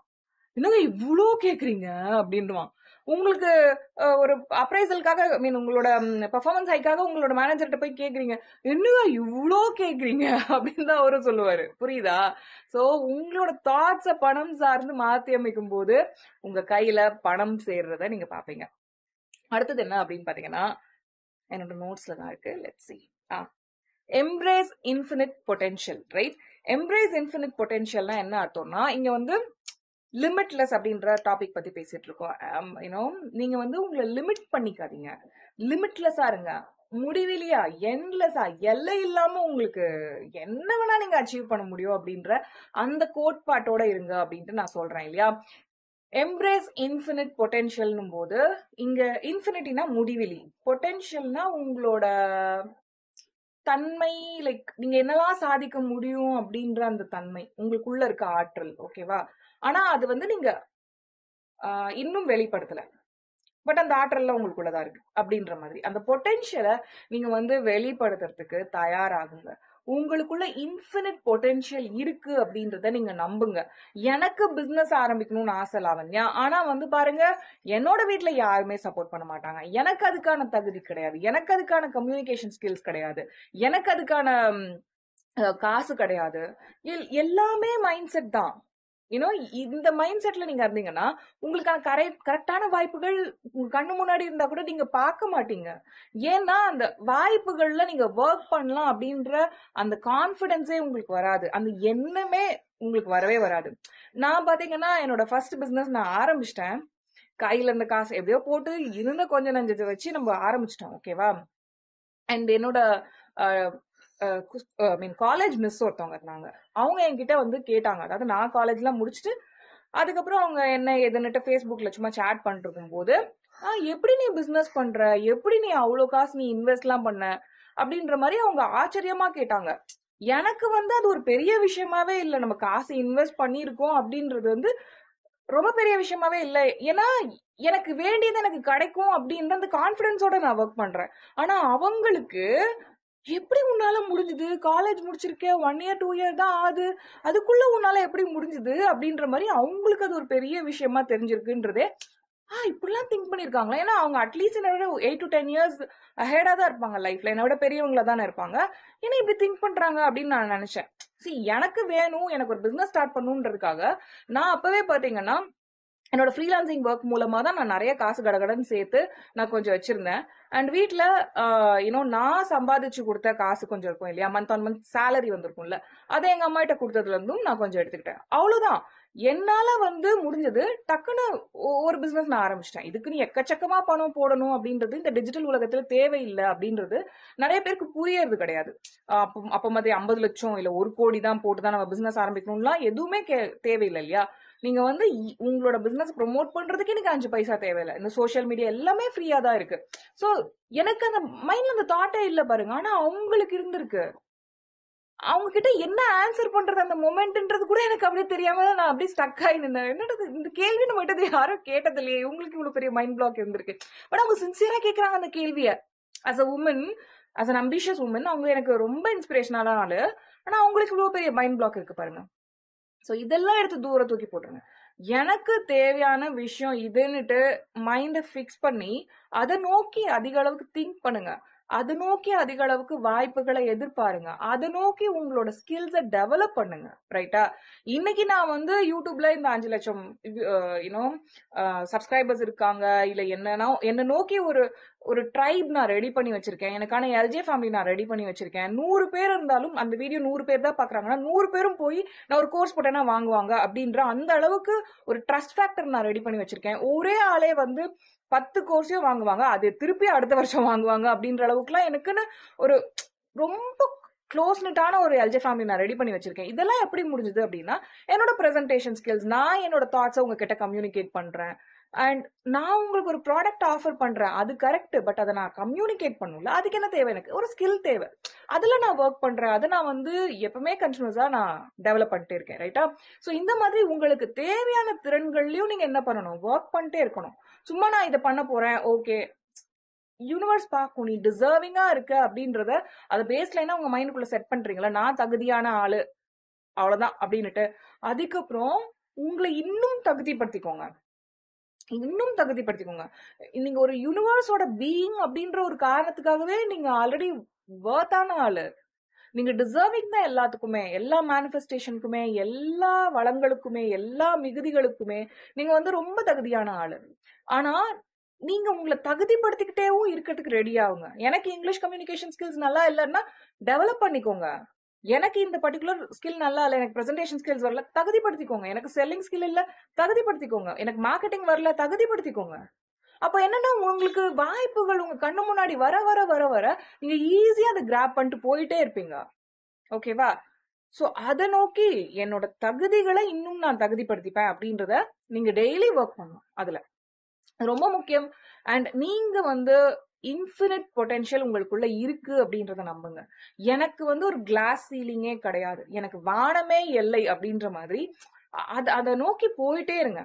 என்னங்க இவ்வளோ கேக்குறீங்க அப்படின்வான். உங்களுக்கு ஒரு அப்ரைசலுக்காக உங்களோட பெர்ஃபார்மன்ஸ் ஹைக்காக உங்களோட மேனேஜர்கிட்ட போய் கேக்குறீங்க, என்னங்க இவ்வளோ கேக்குறீங்க அப்படின்னு தான் அவரும் சொல்லுவாரு. புரியுதா? சோ உங்களோட தாட்ஸை பணம் சார்ந்து மாத்தி அமைக்கும் போது உங்க கையில பணம் சேர்றத நீங்க பாப்பீங்க. அடுத்தது என்ன அப்படின்னு பாத்தீங்கன்னா, என்னோட நோட்ஸ்ல தான் இருக்கு, let's see. Embrace infinite potential, right? Embrace infinite பொட்டென்ஷியல்னா என்ன அர்த்தம்னா, இங்க வந்து லிமிட்லெஸ் அப்படின்ற டாபிக் பத்தி பேசிட்டு இருக்கோம். நீங்க வந்து உங்களை லிமிட் பண்ணிக்காதீங்க, லிமிட்லெஸ்ஸா இருங்க. முடிவிலியா, எண்ட்லெஸ்ஸா, எல்லை இல்லாம உங்களுக்கு என்ன வேணா நீங்க அச்சீவ் பண்ண முடியும் அப்படின்ற அந்த கோட்பாட்டோட இருங்க அப்படின்ட்டு நான் சொல்றேன் இல்லையா. எம்ப்ரேஸ் இன்ஃபினிட் பொட்டென்ஷியல்னும் போது இங்க இன்ஃபினிட்டினா முடிவிலி, பொட்டென்ஷியல்னா உங்களோட தன்மை, லைக் நீங்க என்னெல்லாம் சாதிக்க முடியும் அப்படின்ற அந்த தன்மை உங்களுக்குள்ள இருக்க ஆற்றல். ஓகேவா. ஆனா அது வந்து நீங்க இன்னும் வெளிப்படுத்தல, பட் அந்த ஆற்றல்லாம் உங்களுக்குள்ளதான் இருக்கு அப்படின்ற மாதிரி அந்த பொட்டென்ஷியலை நீங்க வந்து வெளிப்படுத்துறதுக்கு தயாராகுங்க. உங்களுக்குள்ள இன்ஃபினிட் பொட்டென்ஷியல் இருக்கு அப்படின்றத நீங்க நம்புங்க. எனக்கு பிசினஸ் ஆரம்பிக்கணும்னு ஆசை லாவண்யா, ஆனா வந்து பாருங்க, என்னோட வீட்ல யாருமே சப்போர்ட் பண்ண மாட்டாங்க. எனக்கு அதுக்கான தகுதி கிடையாது, எனக்கு அதுக்கான கம்யூனிகேஷன் ஸ்கில்ஸ் கிடையாது, எனக்கு அதுக்கான காசு கிடையாது. எல்லாமே மைண்ட் செட் தான். யூனோ, இந்த மைண்ட் செட்ல நீங்க இருந்தீங்கன்னா உங்களுக்கான கரெக்டான வாய்ப்புகள் உங்க கண்ணு முன்னாடி இருந்தா கூட நீங்க பார்க்க மாட்டீங்க. ஏன்னா அந்த வாய்ப்புகள்ல நீங்க ஒர்க் பண்ணலாம் அப்படின்ற அந்த கான்பிடன்ஸே உங்களுக்கு வராது, அந்த எண்ணமே உங்களுக்கு வரவே வராது. நான் பாத்தீங்கன்னா என்னோட ஃபர்ஸ்ட் பிசினஸ் நான் ஆரம்பிச்சிட்டேன். கையில இருந்த காசு எப்படியோ போட்டு இருந்த கொஞ்சம் நஞ்சத்தை வச்சு நம்ம ஆரம்பிச்சிட்டோம். ஓகேவா. அண்ட் என்னோட காலேஜ் மிஸ் ஒருத்தவங்க இருந்தாங்க. அவங்க என்கிட்ட வந்து கேட்டாங்க, அதாவது நான் காலேஜ்லாம் முடிச்சுட்டு அதுக்கப்புறம் அவங்க என்ன எதுன்னுட்டு ஃபேஸ்புக்ல சும்மா சேட் பண்ணிட்டு இருக்கும் போது, எப்படி நீ பிசினஸ் பண்ற, எப்படி நீ அவ்வளோ காசு நீ இன்வெஸ்ட்லாம் பண்ண அப்படின்ற மாதிரி அவங்க ஆச்சரியமா கேட்டாங்க. எனக்கு வந்து அது ஒரு பெரிய விஷயமாவே இல்லை, நம்ம காசு இன்வெஸ்ட் பண்ணியிருக்கோம் அப்படின்றது வந்து ரொம்ப பெரிய விஷயமாவே இல்லை. ஏன்னா எனக்கு வேண்டியது எனக்கு கிடைக்கும் அப்படின்ற அந்த கான்பிடன்ஸோட நான் ஒர்க் பண்றேன். ஆனா அவங்களுக்கு எப்படி உன்னால முடிஞ்சது, காலேஜ் முடிச்சிருக்கேன், 1 year 2 year தான் ஆகுது, அதுக்குள்ள உன்னால எப்படி முடிஞ்சது அப்படின்ற மாதிரி அவங்களுக்கு அது ஒரு பெரிய விஷயமா தெரிஞ்சிருக்குன்றதே. இப்படிலாம் திங்க் பண்ணிருக்காங்களா. ஏன்னா அவங்க அட்லீஸ்ட் என்னோட 8 to 10 years அஹெடா தான் இருப்பாங்க லைஃப்ல, என்னோட பெரியவங்களா தானே இருப்பாங்க. ஏன்னா இப்படி திங்க் பண்றாங்க அப்படின்னு நான் நினைச்சேன். எனக்கு வேணும், எனக்கு ஒரு பிசினஸ் ஸ்டார்ட் பண்ணுன்றதுக்காக நான் அப்பவே பாத்தீங்கன்னா என்னோட ஃப்ரீலான்சிங் ஒர்க் மூலமா தான் நான் நிறைய காசு கடகடன்னு சேர்த்து நான் கொஞ்சம் வச்சிருந்தேன். அண்ட் வீட்டில் நான் சம்பாதிச்சு கொடுத்த காசு கொஞ்சம் இருக்கும் இல்லையா, மந்த் ஆன் மந்த் சேலரி வந்திருக்கும்ல, அதை எங்க அம்மா கிட்ட கொடுத்ததுல இருந்தும் நான் கொஞ்சம் எடுத்துக்கிட்டேன். அவ்வளவுதான் என்னால வந்து முடிஞ்சது. டக்குன்னு ஒரு பிசினஸ் நான் ஆரம்பிச்சிட்டேன். இதுக்கு நீ எக்கச்சக்கமா பணம் போடணும் அப்படின்றது இந்த டிஜிட்டல் உலகத்துல தேவையில்லை அப்படின்றது நிறைய பேருக்கு புரியறது கிடையாது. அப்ப மாதிரி 50 லட்சம் இல்ல 1 கோடி தான் போட்டுதான் நம்ம பிசினஸ் ஆரம்பிக்கணும்லாம் எதுவுமே தேவையில்லை இல்லையா. நீங்க வந்து உங்களோட பிசினஸ் ப்ரொமோட் பண்றதுக்கு எனக்கு 5 பைசா தேவையில்லை. இந்த சோசியல் மீடியா எல்லாமே ஃப்ரீயா தான் இருக்கு. சோ எனக்கு அந்த மைண்ட்ல அந்த தாட்டே இல்ல பாருங்க. ஆனா அவங்களுக்கு இருந்திருக்கு. அவங்க கிட்ட என்ன ஆன்சர் பண்றது அந்த மொமெண்ட்ன்றது கூட எனக்கு அப்படியே தெரியாம நான் அப்படியே ஸ்டக் ஆகி நின்னேன். என்னது இந்த கேள்வி நம்ம கிட்ட யாரும் கேட்டது இல்லையே, உங்களுக்கு இவ்வளவு பெரிய மைண்ட் பிளாக் இருந்திருக்கு. பட் அவங்க சின்சியரா கேக்குறாங்க அந்த கேள்விய. As a woman, as an ambitious woman, அவங்க எனக்கு ரொம்ப இன்ஸ்பிரேஷனான ஆளு. ஆனா அவங்களுக்கு இவ்வளவு பெரிய மைண்ட் பிளாக் இருக்கு பாருங்க. சோ இதெல்லாம் எடுத்து தூர தூக்கி போட்டுருங்க. எனக்கு தேவையான விஷயம் இதுன்னுட்டு மைண்ட ஃபிக்ஸ் பண்ணி அதை நோக்கி அதிக அளவுக்கு திங்க் பண்ணுங்க. அதை நோக்கி அதிக அளவுக்கு வாய்ப்புகளை எதிர்பாருங்க. அதை நோக்கி உங்களோட ஸ்கில்ஸை டெவலப் பண்ணுங்க. ரைட்டா. இன்னைக்கு நான் வந்து யூடியூப்ல இந்த 5 லட்சம் சப்ஸ்கிரைபர்ஸ் இருக்காங்க, இல்ல என்ன நோக்கி ஒரு ட்ரைப் நான் ரெடி பண்ணி வச்சிருக்கேன். எனக்கான எல்ஜே ஃபேமிலி நான் ரெடி பண்ணி வச்சிருக்கேன். 100 பேர் இருந்தாலும் அந்த வீடியோ 100 பேர் தான் பாக்குறாங்கன்னா 100 பேரும் போய் நான் ஒரு கோர்ஸ் போட்டேன்னா வாங்குவாங்க அப்படின்ற அந்த அளவுக்கு ஒரு ட்ரஸ்ட் ஃபேக்டர் நான் ரெடி பண்ணி வச்சிருக்கேன். ஒரே ஆளே வந்து 10 கோர்ஸையும் வாங்குவாங்க, அது திருப்பி அடுத்த வருஷம் வாங்குவாங்க அப்படின்ற அளவுக்குலாம் எனக்குன்னு ஒரு ரொம்ப க்ளோஸ்னட்டான ஒரு எல்ஜே ஃபேமிலி நான் ரெடி பண்ணி வச்சிருக்கேன். இதெல்லாம் எப்படி முடிஞ்சது அப்படின்னா என்னோட பிரசன்டேஷன் ஸ்கில்ஸ், நான் என்னோட தாட்ஸை உங்ககிட்ட கம்யூனிகேட் பண்றேன். அண்ட் நான் உங்களுக்கு ஒரு ப்ராடக்ட் ஆஃபர் பண்றேன், அது கரெக்ட். பட் அதை நான் கம்யூனிகேட் பண்ணல, அதுக்கு என்ன தேவை, எனக்கு ஒரு ஸ்கில் தேவை. அதுல நான் ஒர்க் பண்றேன். அதை நான் வந்து எப்பவுமே கண்டினியூஸா நான் டெவலப் பண்ணிட்டே இருக்கேன். ரைட்டா. சோ இந்த மாதிரி உங்களுக்கு தேவையான திறன்கள்லயும் நீங்க என்ன பண்ணணும், ஒர்க் பண்ணிட்டே இருக்கணும். சும்மா நான் இதை பண்ண போறேன், ஓகே, யூனிவர்ஸ் பார்க்கும் நீ டிசர்விங்கா இருக்க அப்படின்றத அதை பேஸ்லைனா உங்க மைண்டுக்குள்ள செட் பண்றீங்களா, நான் தகுதியான ஆளு அவ்வளவுதான் அப்படின்னுட்டு. அதுக்கப்புறம் உங்களை இன்னும் தகுதிப்படுத்திக்கோங்க. நீங்க ஒரு யூனிவர்ஸோட பீயிங் அப்படின்ற ஒரு காரணத்துக்காகவே நீங்க ஆல்ரெடி வர்த்தான ஆளு. நீங்க டிசர்விங் தான் எல்லாத்துக்குமே, எல்லா மேனிஃபெஸ்டேஷனுக்குமே, எல்லா வளங்களுக்குமே, எல்லா மிகுதிகளுக்குமே நீங்க வந்து ரொம்ப தகுதியான ஆளு. ஆனா நீங்க உங்களை தகுதிப்படுத்திக்கிட்டேவும் இருக்கிறதுக்கு ரெடி ஆகுங்க. எனக்கு இங்கிலீஷ் கம்யூனிகேஷன் ஸ்கில்ஸ் நல்லா இல்லைன்னா டெவலப் பண்ணிக்கோங்க. எனக்கு இந்த பர்டிகுலர் ஸ்கில் நல்லா இல்லை, எனக்கு பிரசன்டேஷன் ஸ்கில்ஸ் வரல, தகுதிப்படுத்திக்கோங்க. எனக்கு செல்லிங் ஸ்கில் இல்ல, தகுதிப்படுத்திக்கோங்க. எனக்கு மார்க்கெட்டிங் வரல, தகுதிப்படுத்திக்கோங்க. அப்ப என்னன்னா உங்களுக்கு வாய்ப்புகள் உங்க கண்ணு முன்னாடி வர வர வர வர நீங்க ஈஸியா அதை கிராப் பண்ணிட்டு போயிட்டே இருப்பீங்க. ஓகேவா? சோ அதை நோக்கி என்னோட தகுதிகளை இன்னும் நான் தகுதிப்படுத்திப்பேன் அப்படின்றத நீங்க டெய்லி ஒர்க் பண்ணணும். அதுல ரொம்ப முக்கியம். அண்ட் நீங்க வந்து இன்ஃபினிட் பொட்டென்ஷியல் உங்களுக்குள்ள இருக்கு அப்படின்றத நம்புங்க. எனக்கு வந்து ஒரு கிளாஸ் சீலிங்கே கிடையாது, எனக்கு வானமே எல்லை அப்படின்ற மாதிரி அதை நோக்கி போயிட்டே இருங்க.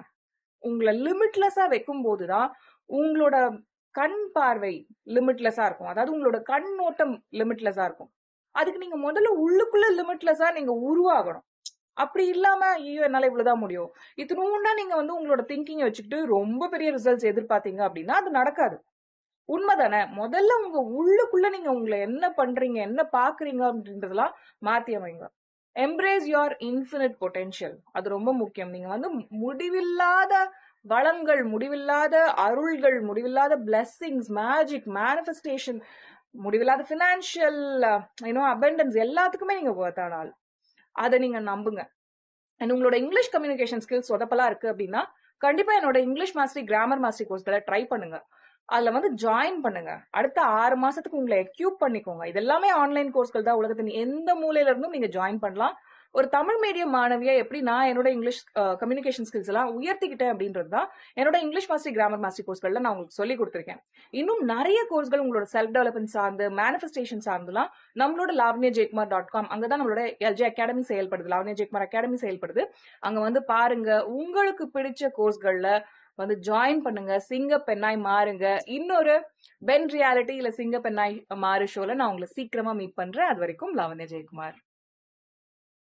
உங்களை லிமிட்லெஸ்ஸா வைக்கும் போதுதான் உங்களோட கண் பார்வை லிமிட்லெஸ்ஸா இருக்கும். அதாவது உங்களோட கண்ணோட்டம் லிமிட்லெஸ்ஸா இருக்கும். அதுக்கு நீங்க முதல்ல உள்ளுக்குள்ள லிமிட்லெஸ்ஸா நீங்க உருவாகணும். அப்படி இல்லாம ஐயோ என்னால இவ்வளவுதான் முடியும் இத்தினூன்னா நீங்க வந்து உங்களோட திங்கிங்கை வச்சுக்கிட்டு ரொம்ப பெரிய ரிசல்ட்ஸ் எதிர்பார்த்தீங்க அப்படின்னா அது நடக்காது. உண்மைதானே? முதல்ல உங்க உள்ளுக்குள்ள நீங்க உங்களை என்ன பண்றீங்க, என்ன பாக்குறீங்க அப்படின்றதெல்லாம் மாத்தி அமைங்க. Embrace your infinite potential. அது ரொம்ப முக்கியம். நீங்க வந்து முடிவில்லாத வளங்கள், முடிவில்லாத அருள்கள், முடிவில்லாத பிளெஸிங்ஸ், மேஜிக், மேனிஃபெஸ்டேஷன், முடிவில்லாத பினான்சியல் அபண்டன்ஸ் எல்லாத்துக்குமே நீங்க worth-ஆன ஆள். அதை நீங்க நம்புங்க. அண்ட் உங்களோட இங்கிலீஷ் கம்யூனிகேஷன் ஸ்கில்ஸ் சொதப்பலா இருக்கு அப்படின்னா கண்டிப்பா என்னோட இங்கிலீஷ் மாஸ்டரி, கிராமர் மாஸ்டரி கோர்ஸ்களை ட்ரை பண்ணுங்க. அதுல வந்து ஜாயின் பண்ணுங்க. அடுத்த 6 மாசத்துக்கு உங்களை எக்யூப் பண்ணிக்கோங்க. இது எல்லாமே ஆன்லைன் கோர்ஸ்கள் தான். உலகத்தின் எந்த மூலையில இருந்தும் நீங்க ஜாயின் பண்ணலாம். ஒரு தமிழ் மீடியம் மாணவியா எப்படி நான் என்னோட இங்கிலீஷ் கம்யூனிகேஷன் ஸ்கில்ஸ் எல்லாம் உயர்த்திக்கிட்டேன் அப்படின்றது தான் என்னோட இங்கிலீஷ் மாஸ்டரி, கிராமர் மாஸ்டரி கோர்ஸ்கள்ல நான் உங்களுக்கு சொல்லி கொடுத்துருக்கேன். இன்னும் நிறைய கோர்ஸ்கள் உங்களோட செல்ஃப் டெவலப்மெண்ட் சார்ந்து, மேனிஃபெஸ்டேஷன் சார்ந்துலாம் நம்மளோட lavanyajaykumar.com அங்கதான் நம்மளோட LJ அகாடமி செயல்படுது, லாவண்யா ஜெயக்குமார் அகாடமி செயல்படுது. அங்க வந்து பாருங்க, உங்களுக்கு பிடிச்ச கோர்ஸ்கள்ல வந்து ஜாயின் பண்ணுங்க. சிங்க பெண்ணாய் மாறுங்க. இன்னொரு பென் ரியாலிட்டி இல்ல சிங்க பெண்ணாய் மாறு ஷோல நான் உங்களை சீக்கிரமா மீட் பண்றேன். அது வரைக்கும் லாவண்யா ஜெயக்குமார்.